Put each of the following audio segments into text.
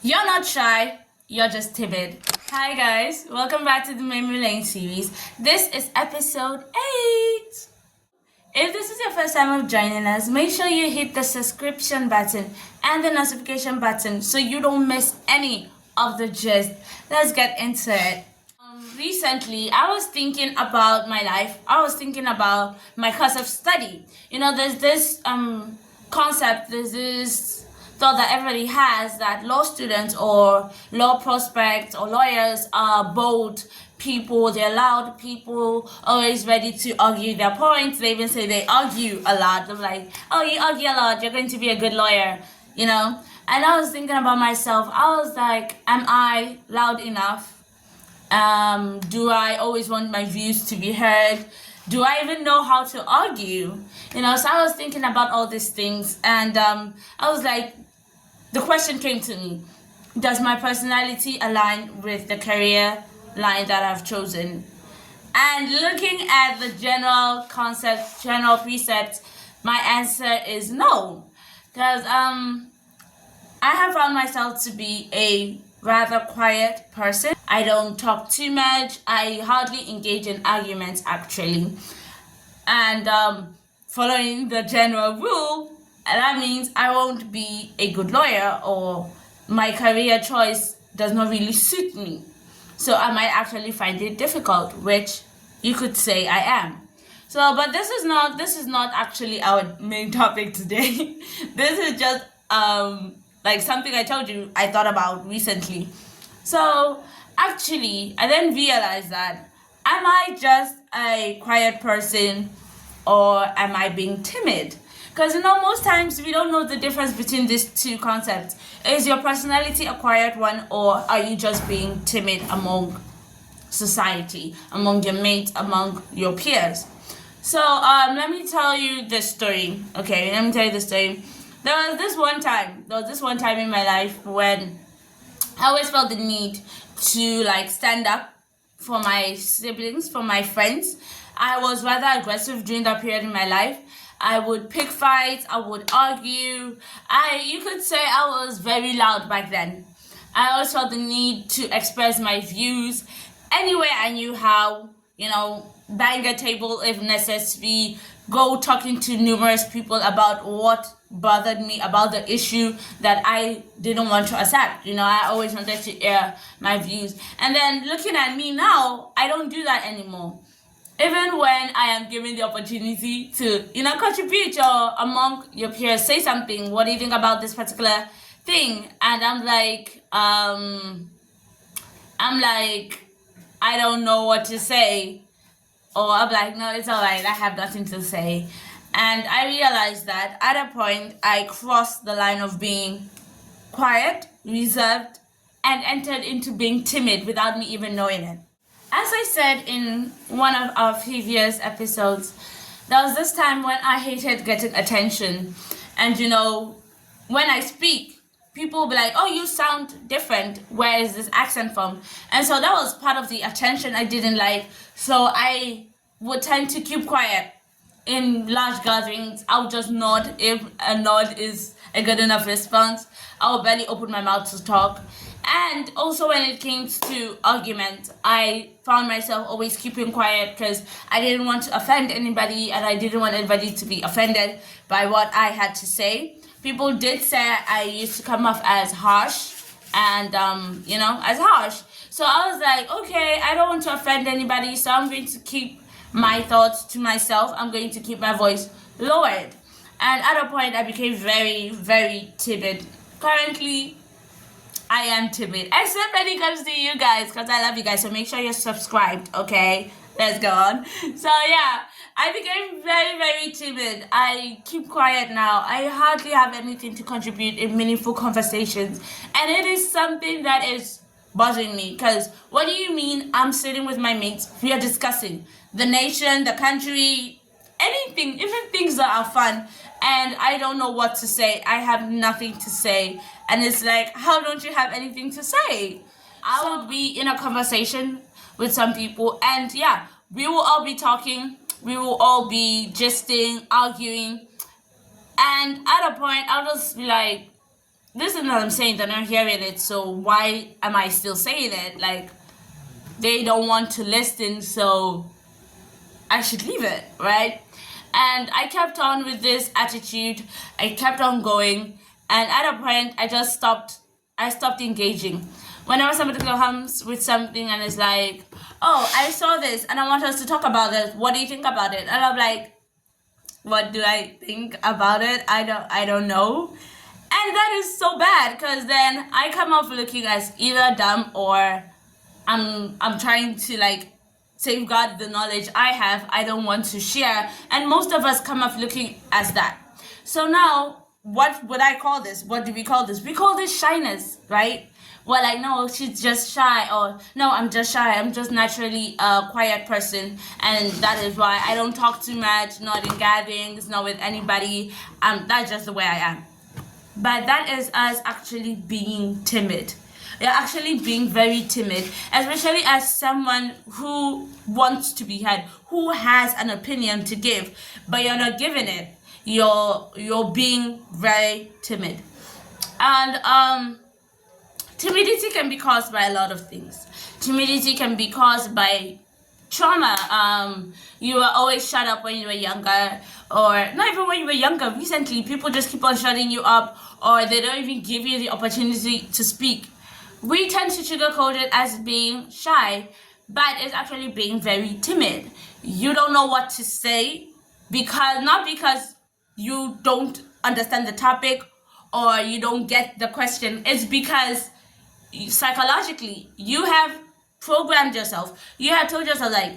You're not shy, you're just timid. Hi guys, welcome back to the Memory Lane series. This is episode 8. If this is your first time of joining us, make sure you hit the subscription button and the notification button so you don't miss any of the gist. Let's get into it. Recently, I was thinking about my life. I was thinking about my course of study. There's this concept, there's this thought that everybody has that law students or law prospects or lawyers are bold people, they're loud people, always ready to argue their points. They even say they argue a lot. They're like, oh, you argue a lot, you're going to be a good lawyer, And I was thinking about myself. I was like, am I loud enough? Do I always want my views to be heard? Do I even know how to argue? So I was thinking about all these things, and I was like, the question came to me, does my personality align with the career line that I've chosen? And looking at the general concept, general precepts, my answer is no. Because I have found myself to be a rather quiet person. I don't talk too much. I hardly engage in arguments, actually. And following the general rule, that means I won't be a good lawyer, or my career choice does not really suit me. So I might actually find it difficult, which you could say I am. So, but this is not actually our main topic today. This is just like something I told you I thought about recently. So actually, I then realized that, am I just a quiet person, or am I being timid? Because most times we don't know the difference between these two concepts. Is your personality a quiet one, or are you just being timid among society, among your mates, among your peers? So let me tell you this story. Okay, let me tell you the story. There was this one time in my life when I always felt the need to stand up for my siblings, for my friends. I was rather aggressive during that period in my life. I would pick fights, I would argue. You could say I was very loud back then. I always felt the need to express my views any way I knew how, bang a table if necessary, go talking to numerous people about what bothered me, about the issue that I didn't want to accept. I always wanted to air my views. And then looking at me now, I don't do that anymore. Even when I am given the opportunity to, contribute or among your peers, say something, what do you think about this particular thing? And I'm like, I don't know what to say. Or I'm like, no, it's all right, I have nothing to say. And I realized that at a point, I crossed the line of being quiet, reserved, and entered into being timid without me even knowing it. As I said in one of our previous episodes, there was this time when I hated getting attention. And when I speak, people will be like, oh, you sound different. Where is this accent from? And so that was part of the attention I didn't like. So I would tend to keep quiet. In large gatherings, I would just nod if a nod is a good enough response. I would barely open my mouth to talk. And also when it came to argument, I found myself always keeping quiet because I didn't want to offend anybody, and I didn't want anybody to be offended by what I had to say. People did say I used to come off as harsh and, as harsh. So I was like, okay, I don't want to offend anybody, so I'm going to keep my thoughts to myself. I'm going to keep my voice lowered. And at a point, I became very, very timid. Currently, I am timid, except when it comes to you guys, because I love you guys, so make sure you're subscribed, okay? Let's go on. So yeah, I became very, very timid. I keep quiet now. I hardly have anything to contribute in meaningful conversations, and it is something that is bothering me, because what do you mean I'm sitting with my mates, we are discussing the nation, the country, anything, even things that are fun, and I don't know what to say. I have nothing to say. And it's like, how don't you have anything to say? I would be in a conversation with some people, and yeah, we will all be talking, we will all be gisting, arguing, and at a point, I'll just be like, this is what I'm saying. They're not hearing it, so why am I still saying it? Like, they don't want to listen, so I should leave it, right? And I kept on with this attitude. I kept on going, and at a point, I just stopped. I stopped engaging. Whenever somebody comes with something and is like, "Oh, I saw this, and I want us to talk about this. What do you think about it?" And I'm like, "What do I think about it? I don't know." And that is so bad, because then I come off looking as either dumb or I'm trying to like safeguard the knowledge I have. I don't want to share, and most of us come off looking as that. So now, what would I call this? What do we call this? We call this shyness, right? Well, like, no, she's just shy, or no, I'm just shy. I'm just naturally a quiet person, and that is why I don't talk too much, not in gatherings, not with anybody. That's just the way I am. But that is us actually being timid. You're actually being very timid, especially as someone who wants to be heard, who has an opinion to give, but you're not giving it. You're being very timid. And timidity can be caused by a lot of things. Timidity can be caused by trauma. You were always shut up when you were younger, or not even when you were younger. Recently, people just keep on shutting you up, or they don't even give you the opportunity to speak. We tend to sugarcoat it as being shy, but it's actually being very timid. You don't know what to say, because not because you don't understand the topic or you don't get the question. It's because psychologically you have programmed yourself. You have told yourself, like,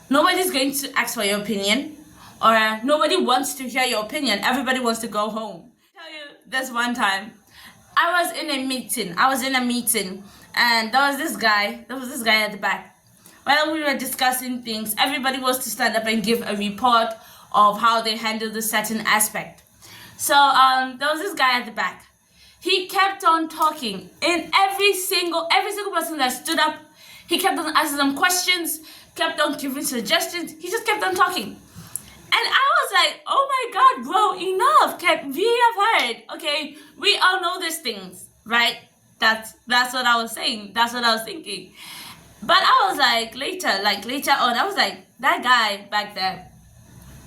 nobody's going to ask for your opinion, or nobody wants to hear your opinion. Everybody wants to go home. I'll tell you this one time. I was in a meeting, and there was this guy at the back. While we were discussing things, everybody was to stand up and give a report of how they handled a certain aspect. So there was this guy at the back. He kept on talking, and every single person that stood up, he kept on asking them questions, kept on giving suggestions. He just kept on talking. And I was like, oh my God, bro, enough. We have heard. Okay, we all know these things, right? That's what I was saying. That's what I was thinking. But I was like, later on, I was like, that guy back there,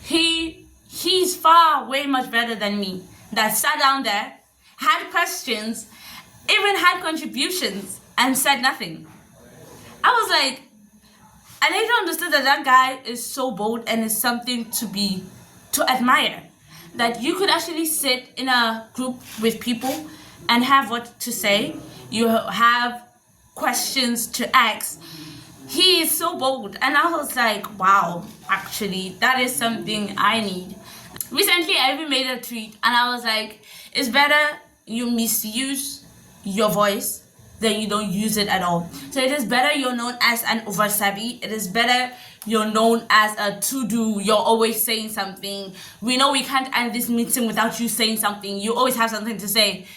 he's far way much better than me. That sat down there, had questions, even had contributions, and said nothing. I was like, I later understood that guy is so bold and is something to admire. That you could actually sit in a group with people and have what to say. You have questions to ask. He is so bold. And I was like, wow, actually, that is something I need. Recently, I even made a tweet, and I was like, it's better you misuse your voice then you don't use it at all. So it is better you're known as an oversabi. It is better you're known as a to-do. You're always saying something. We know we can't end this meeting without you saying something. You always have something to say.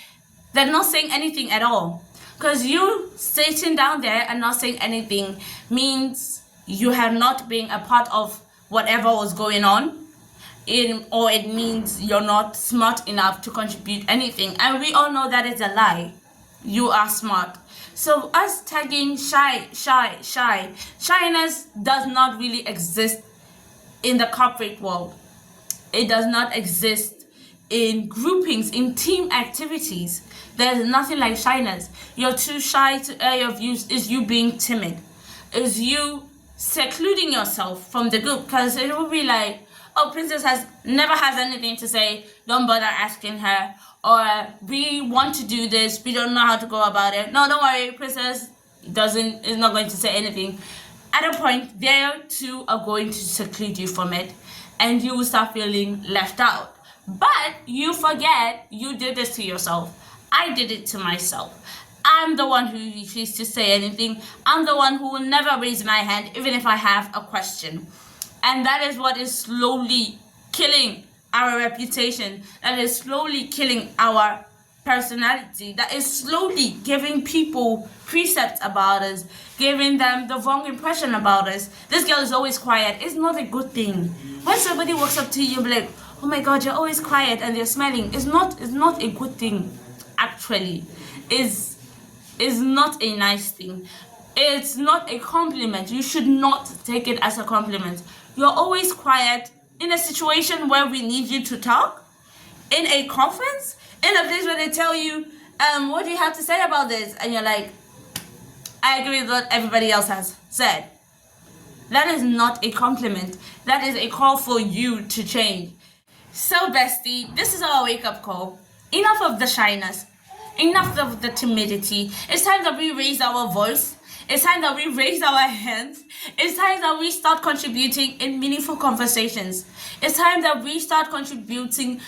They're not saying anything at all. Because you sitting down there and not saying anything means you have not been a part of whatever was going on. Or it means you're not smart enough to contribute anything. And we all know that is a lie. You are smart. So us tagging shyness does not really exist in the corporate world. It does not exist in groupings, in team activities. There's nothing like shyness. You're too shy to air your views. Is you being timid. Is you secluding yourself from the group. Because it will be like, oh, Princess never has anything to say. Don't bother asking her. Or we want to do this, we don't know how to go about it. No, don't worry, Princess is not going to say anything. At a point, they too are going to seclude you from it, and you will start feeling left out. But you forget you did this to yourself. I did it to myself. I'm the one who refused to say anything. I'm the one who will never raise my hand, even if I have a question. And that is what is slowly killing our reputation, that is slowly killing our personality, that is slowly giving people precepts about us, giving them the wrong impression about us. This girl is always quiet. It's not a good thing. When somebody walks up to you and be like, oh my God, you're always quiet and they're smiling, it's not a good thing. actually is not a nice thing. It's not a compliment. You should not take it as a compliment. You're always quiet in a situation where we need you to talk, in a conference, in a place where they tell you, what do you have to say about this? And you're like, I agree with what everybody else has said. That is not a compliment. That is a call for you to change. So, bestie, this is our wake-up call. Enough of the shyness. Enough of the timidity. It's time that we raise our voice. It's time that we raise our hands. It's time that we start contributing in meaningful conversations. It's time that we start contributing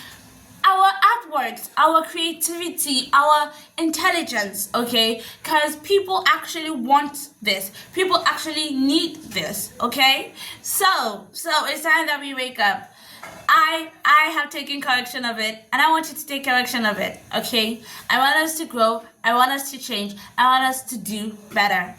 our artworks, our creativity, our intelligence, okay? Because people actually want this. People actually need this, okay? So it's time that we wake up. I have taken correction of it, and I want you to take correction of it, okay? I want us to grow. I want us to change. I want us to do better.